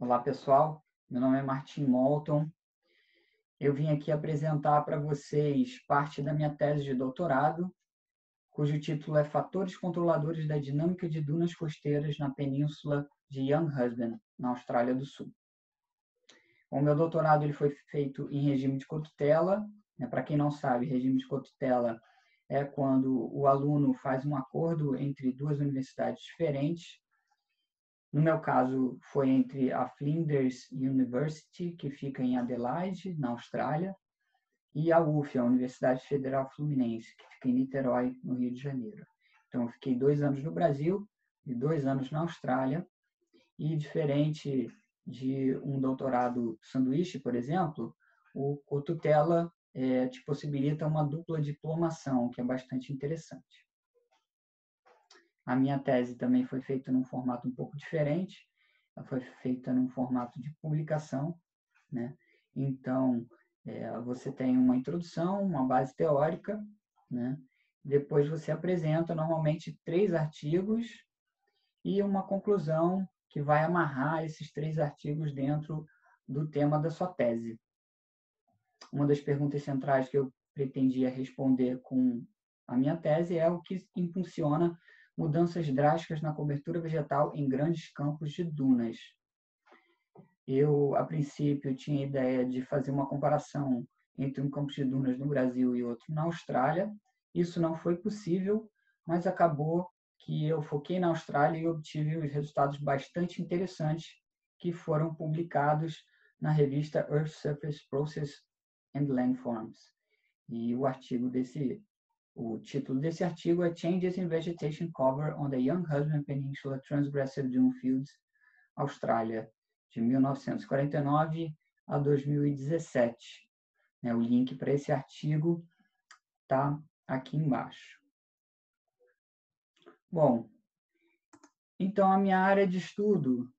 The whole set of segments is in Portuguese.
Olá, pessoal. Meu nome é Martin Moulton. Eu vim aqui apresentar para vocês parte da minha tese de doutorado, cujo título é Fatores Controladores da Dinâmica de Dunas Costeiras na Península de Young Husband, na Austrália do Sul. O meu doutorado ele foi feito em regime de cotutela. Para quem não sabe, regime de cotutela é quando o aluno faz um acordo entre duas universidades diferentes. No meu caso, foi entre a Flinders University, que fica em Adelaide, na Austrália, e a UF, a Universidade Federal Fluminense, que fica em Niterói, no Rio de Janeiro. Então, eu fiquei 2 anos no Brasil e 2 anos na Austrália, e diferente de um doutorado sanduíche, por exemplo, o tutela te possibilita uma dupla diplomação, que é bastante interessante. A minha tese também foi feita num formato um pouco diferente. Ela foi feita num formato de publicação, né? Então, você tem uma introdução, uma base teórica, né? Depois você apresenta normalmente 3 artigos e uma conclusão que vai amarrar esses 3 artigos dentro do tema da sua tese. Uma das perguntas centrais que eu pretendia responder com a minha tese é o que impulsiona mudanças drásticas na cobertura vegetal em grandes campos de dunas. Eu, a princípio, tinha a ideia de fazer uma comparação entre um campo de dunas no Brasil e outro na Austrália. Isso não foi possível, mas acabou que eu foquei na Austrália e obtive os resultados bastante interessantes que foram publicados na revista Earth Surface Process and Landforms. E o título desse artigo é Changes in Vegetation Cover on the Young Husband Peninsula Transgressive Dune Fields, Austrália, de 1949 a 2017. O link para esse artigo está aqui embaixo. Bom, então a minha área de estudo,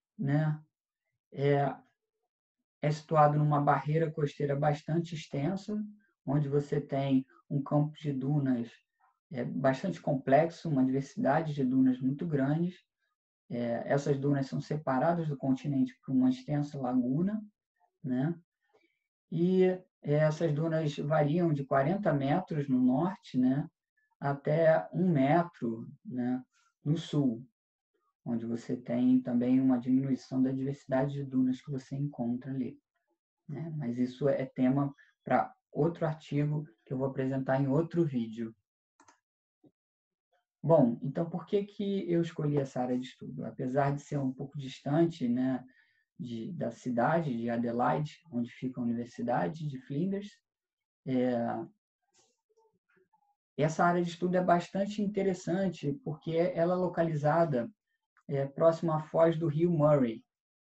é situado numa barreira costeira bastante extensa, onde você tem um campo de dunas bastante complexo, uma diversidade de dunas muito grandes. Essas dunas são separadas do continente por uma extensa laguna, né? E essas dunas variam de 40 metros no norte, né, até 1 metro, né, no sul, onde você tem também uma diminuição da diversidade de dunas que você encontra ali, né? Mas isso é tema para outro artigo que eu vou apresentar em outro vídeo. Bom, então por que eu escolhi essa área de estudo? Apesar de ser um pouco distante, né, da cidade de Adelaide, onde fica a Universidade de Flinders, essa área de estudo é bastante interessante porque ela é localizada próximo à foz do rio Murray.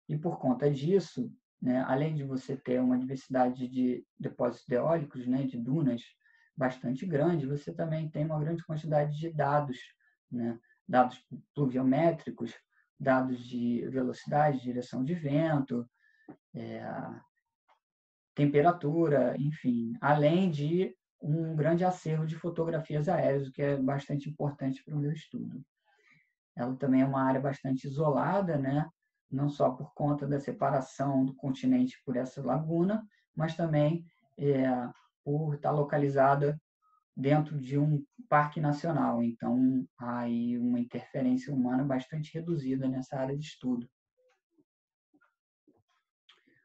E por conta disso, né, além de você ter uma diversidade de depósitos eólicos, né, de dunas bastante grande, você também tem uma grande quantidade de dados, né, dados pluviométricos, dados de velocidade, direção de vento, temperatura, enfim, além de um grande acervo de fotografias aéreas, o que é bastante importante para o meu estudo. Ela também é uma área bastante isolada, né? Não só por conta da separação do continente por essa laguna, mas também por estar localizada dentro de um parque nacional. Então, há aí uma interferência humana bastante reduzida nessa área de estudo.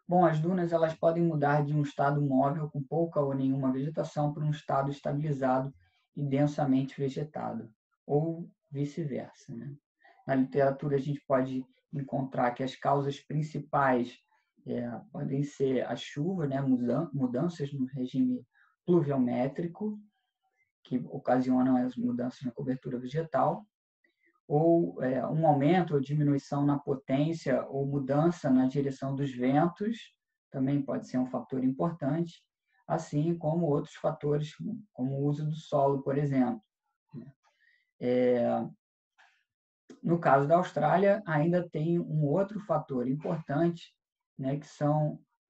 Bom, as dunas elas podem mudar de um estado móvel com pouca ou nenhuma vegetação para um estado estabilizado e densamente vegetado, ou vice-versa, né? Na literatura, a gente pode encontrar que as causas principais podem ser a chuva, né, mudanças no regime pluviométrico, que ocasionam as mudanças na cobertura vegetal, ou um aumento ou diminuição na potência ou mudança na direção dos ventos, também pode ser um fator importante, assim como outros fatores, como o uso do solo, por exemplo. No caso da Austrália, ainda tem um outro fator importante, né,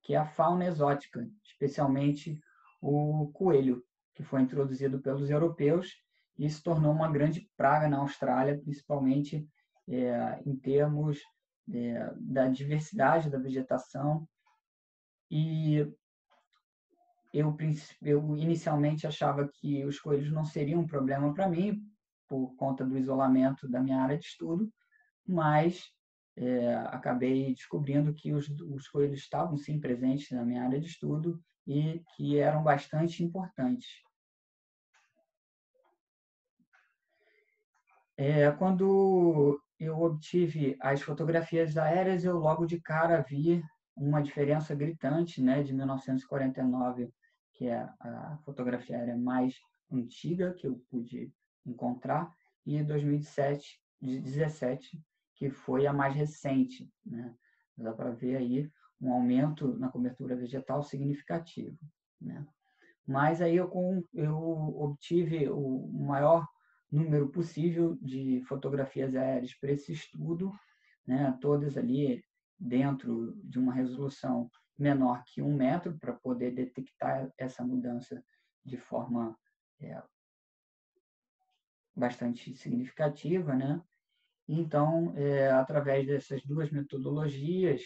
que é a fauna exótica, especialmente o coelho, que foi introduzido pelos europeus e se tornou uma grande praga na Austrália, principalmente em termos da diversidade da vegetação. E eu inicialmente achava que os coelhos não seriam um problema para mim, por conta do isolamento da minha área de estudo, mas acabei descobrindo que os coelhos estavam sim presentes na minha área de estudo e que eram bastante importantes. Quando eu obtive as fotografias aéreas, eu logo de cara vi uma diferença gritante, né, de 1949, que é a fotografia aérea mais antiga que eu pude encontrar, e 2017, que foi a mais recente, né? Dá para ver aí um aumento na cobertura vegetal significativo, né? Mas aí eu obtive o maior número possível de fotografias aéreas para esse estudo, né? Todas ali dentro de uma resolução menor que 1 metro, para poder detectar essa mudança de forma bastante significativa, né? Então, através dessas duas metodologias,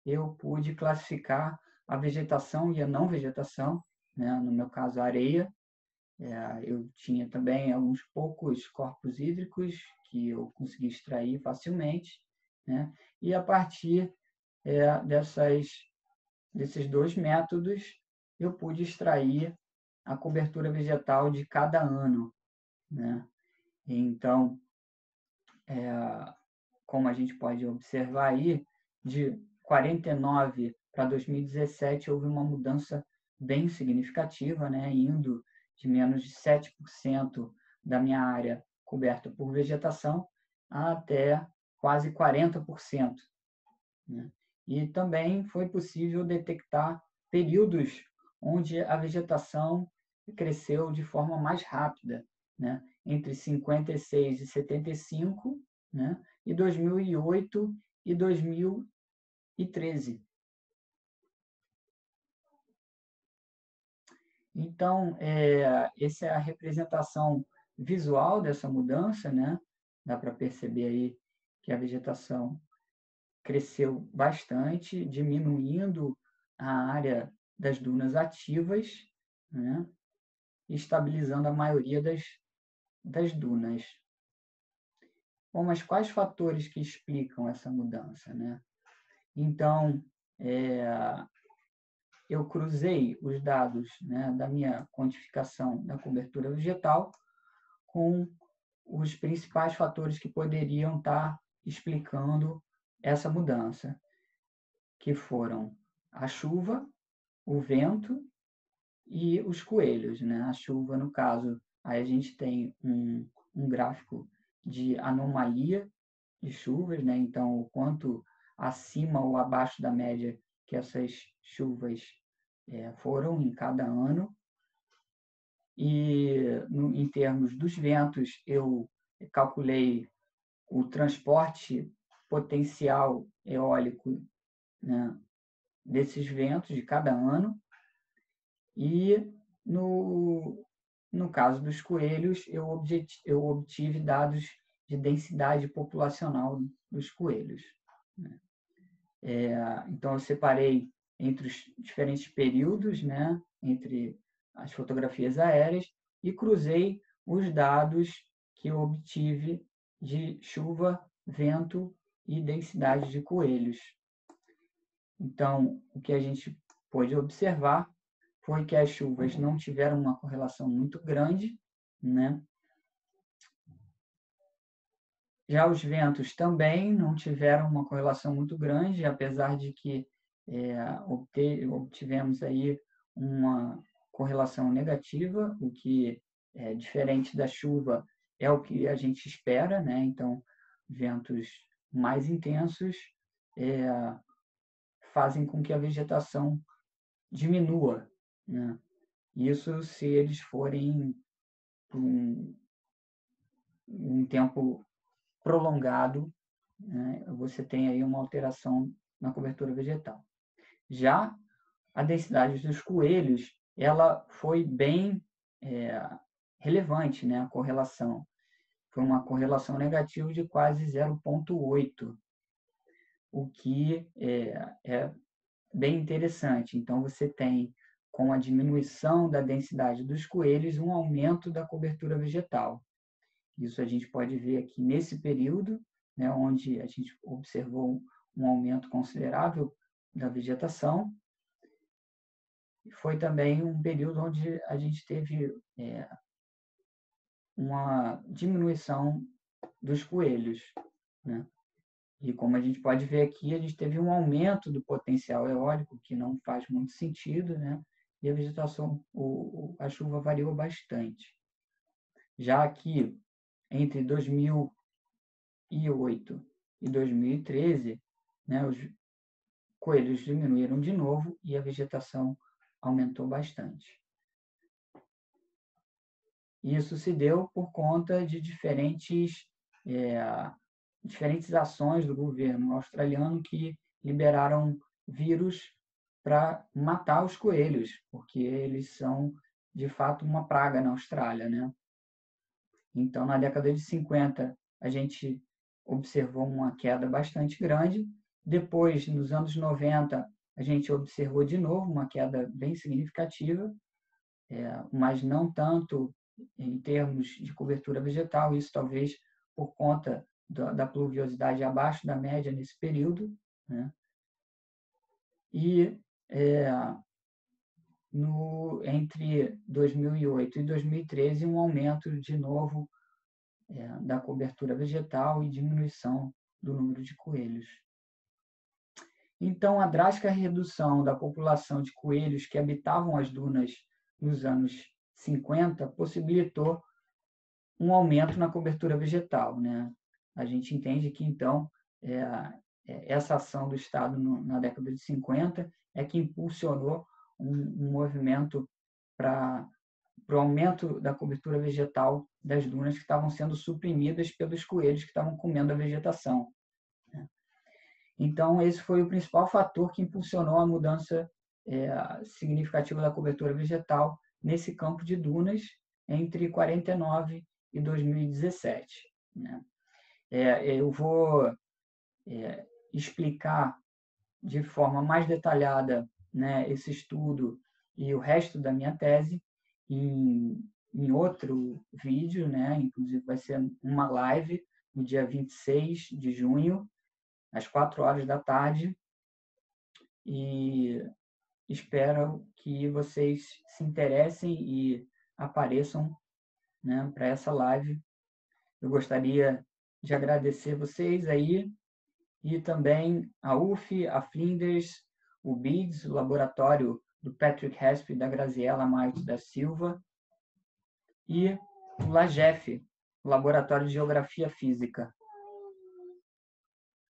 eu pude classificar a vegetação e a não vegetação, né? No meu caso, a areia. Eu tinha também alguns poucos corpos hídricos que eu consegui extrair facilmente, né? E a partir desses dois métodos, eu pude extrair a cobertura vegetal de cada ano, né? Então, como a gente pode observar aí, de 49 para 2017 houve uma mudança bem significativa, né? Indo de menos de 7% da minha área coberta por vegetação até quase 40%, né? E também foi possível detectar períodos onde a vegetação cresceu de forma mais rápida, né? Entre 56 e 75, né? E 2008 e 2013. Então, essa é a representação visual dessa mudança, né? Dá para perceber aí que a vegetação cresceu bastante, diminuindo a área das dunas ativas, né? E estabilizando a maioria das dunas. Bom, mas quais fatores que explicam essa mudança, né? Então, eu cruzei os dados, né, da minha quantificação da cobertura vegetal com os principais fatores que poderiam estar explicando essa mudança, que foram a chuva, o vento e os coelhos, né? A chuva, no caso, aí a gente tem um gráfico de anomalia de chuvas, né? Então, o quanto acima ou abaixo da média que essas chuvas foram em cada ano. E, em termos dos ventos, eu calculei o transporte potencial eólico, né, desses ventos de cada ano. E, no caso dos coelhos, eu obtive dados de densidade populacional dos coelhos, né? Então, eu separei entre os diferentes períodos, né, entre as fotografias aéreas, e cruzei os dados que eu obtive de chuva, vento e densidade de coelhos. Então, o que a gente pôde observar foi que as chuvas não tiveram uma correlação muito grande, né? Já os ventos também não tiveram uma correlação muito grande, apesar de que obtivemos aí uma correlação negativa, o que é diferente da chuva é o que a gente espera, né? Então, ventos mais intensos fazem com que a vegetação diminua, né? Isso se eles forem por um tempo prolongado, né? Você tem aí uma alteração na cobertura vegetal. Já a densidade dos coelhos, ela foi bem relevante, né? A correlação foi uma correlação negativa de quase 0,8. o que é bem interessante. Então, você tem, com a diminuição da densidade dos coelhos, um aumento da cobertura vegetal. Isso a gente pode ver aqui nesse período, né, onde a gente observou um aumento considerável da vegetação. Foi também um período onde a gente teve uma diminuição dos coelhos, né? E como a gente pode ver aqui, a gente teve um aumento do potencial eólico, que não faz muito sentido, né? E a vegetação, a chuva variou bastante. Já aqui, entre 2008 e 2013, né, os coelhos diminuíram de novo e a vegetação aumentou bastante. Isso se deu por conta de diferentes ações do governo australiano que liberaram vírus para matar os coelhos, porque eles são, de fato, uma praga na Austrália, né? Então, na década de 50, a gente observou uma queda bastante grande. Depois, nos anos 90, a gente observou de novo uma queda bem significativa, mas não tanto em termos de cobertura vegetal, isso talvez por conta da pluviosidade abaixo da média nesse período, né? E entre 2008 e 2013, um aumento de novo da cobertura vegetal e diminuição do número de coelhos. Então, a drástica redução da população de coelhos que habitavam as dunas nos anos 50 possibilitou um aumento na cobertura vegetal, né? A gente entende que, então, essa ação do Estado na década de 50 é que impulsionou um movimento para o aumento da cobertura vegetal das dunas que estavam sendo suprimidas pelos coelhos que estavam comendo a vegetação. Então, esse foi o principal fator que impulsionou a mudança significativa da cobertura vegetal nesse campo de dunas entre 49 e 2017. Né? Eu vou explicar de forma mais detalhada, né, esse estudo e o resto da minha tese em outro vídeo, né? Inclusive vai ser uma live no dia 26 de junho, às 4 horas da tarde, e espero que vocês se interessem e apareçam, né, para essa live. Eu gostaria de agradecer vocês aí, e também a UF, a Flinders, o BIGS, o laboratório do Patrick Hesp e da Graziela Maio da Silva, e o LAGEF, o Laboratório de Geografia Física.